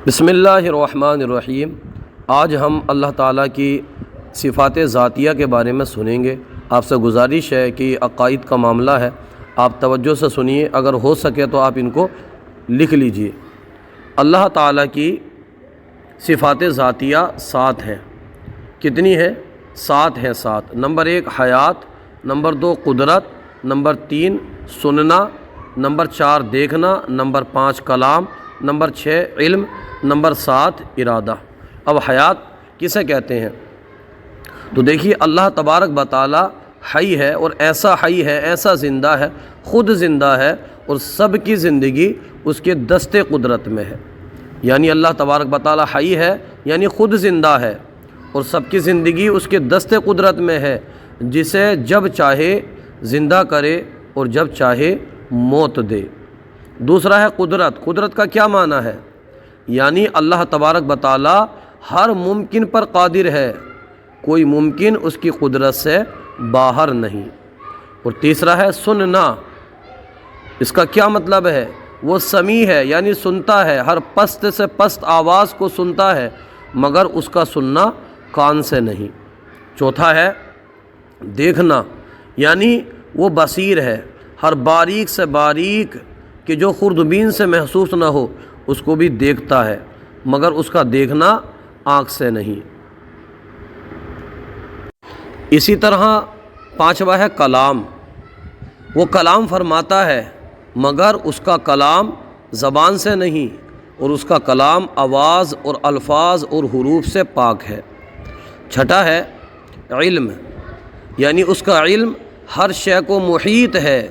بسم اللہ الرحمن الرحیم۔ آج ہم اللہ تعالیٰ کی صفات ذاتیہ کے بارے میں سنیں گے۔ آپ سے گزارش ہے کہ عقائد کا معاملہ ہے، آپ توجہ سے سنیے، اگر ہو سکے تو آپ ان کو لکھ لیجئے۔ اللہ تعالیٰ کی صفات ذاتیہ 7 ہیں۔ کتنی ہے؟ 7 ہیں۔ 7 نمبر 1 حیات، نمبر 2 قدرت، نمبر 3 سننا، نمبر 4 دیکھنا، نمبر 5 کلام، نمبر 6 علم، نمبر 7 ارادہ۔ اب حیات کسے کہتے ہیں؟ تو دیکھیے اللہ تبارک و تعالی حی ہے، اور ایسا حی ہے، ایسا زندہ ہے، خود زندہ ہے، اور سب کی زندگی اس کے دست قدرت میں ہے۔ یعنی اللہ تبارک و تعالی حی ہے، یعنی خود زندہ ہے، اور سب کی زندگی اس کے دست قدرت میں ہے، جسے جب چاہے زندہ کرے اور جب چاہے موت دے۔ دوسرا ہے قدرت۔ قدرت کا کیا معنی ہے؟ یعنی اللہ تبارک و تعالی ہر ممکن پر قادر ہے، کوئی ممکن اس کی قدرت سے باہر نہیں۔ اور تیسرا ہے سننا۔ اس کا کیا مطلب ہے؟ وہ سمیع ہے، یعنی سنتا ہے، ہر پست سے پست آواز کو سنتا ہے، مگر اس کا سننا کان سے نہیں۔ چوتھا ہے دیکھنا، یعنی وہ بصیر ہے، ہر باریک سے باریک کہ جو خوردبین سے محسوس نہ ہو اس کو بھی دیکھتا ہے، مگر اس کا دیکھنا آنکھ سے نہیں۔ اسی طرح 5واں ہے کلام۔ وہ کلام فرماتا ہے، مگر اس کا کلام زبان سے نہیں، اور اس کا کلام آواز اور الفاظ اور حروف سے پاک ہے۔ چھٹا ہے علم، یعنی اس کا علم ہر شے کو محیط ہے،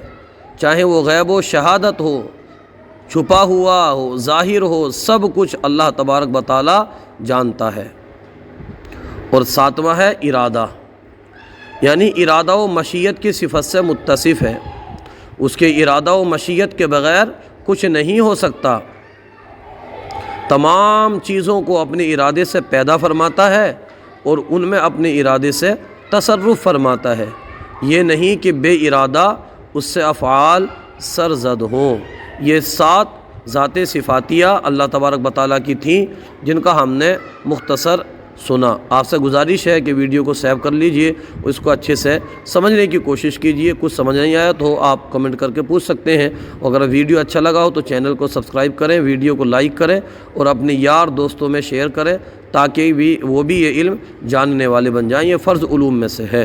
چاہے وہ غیب و شہادت ہو، چھپا ہوا ہو، ظاہر ہو، سب کچھ اللہ تبارک و تعالی جانتا ہے۔ اور 7واں ہے ارادہ، یعنی ارادہ و مشیت کی صفت سے متصف ہے، اس کے ارادہ و مشیت کے بغیر کچھ نہیں ہو سکتا۔ تمام چیزوں کو اپنے ارادے سے پیدا فرماتا ہے، اور ان میں اپنے ارادے سے تصرف فرماتا ہے۔ یہ نہیں کہ بے ارادہ اس سے افعال سرزد ہوں۔ یہ 7 ذات صفاتیہ اللہ تبارک و تعالیٰ کی تھیں، جن کا ہم نے مختصر سنا۔ آپ سے گزارش ہے کہ ویڈیو کو سیو کر لیجئے، اس کو اچھے سے سمجھنے کی کوشش کیجئے۔ کچھ سمجھ نہیں آیا تو آپ کمنٹ کر کے پوچھ سکتے ہیں، اگر ویڈیو اچھا لگا ہو تو چینل کو سبسکرائب کریں، ویڈیو کو لائک کریں، اور اپنے یار دوستوں میں شیئر کریں، تاکہ وہ بھی یہ علم جاننے والے بن جائیں۔ یہ فرض علوم میں سے ہے۔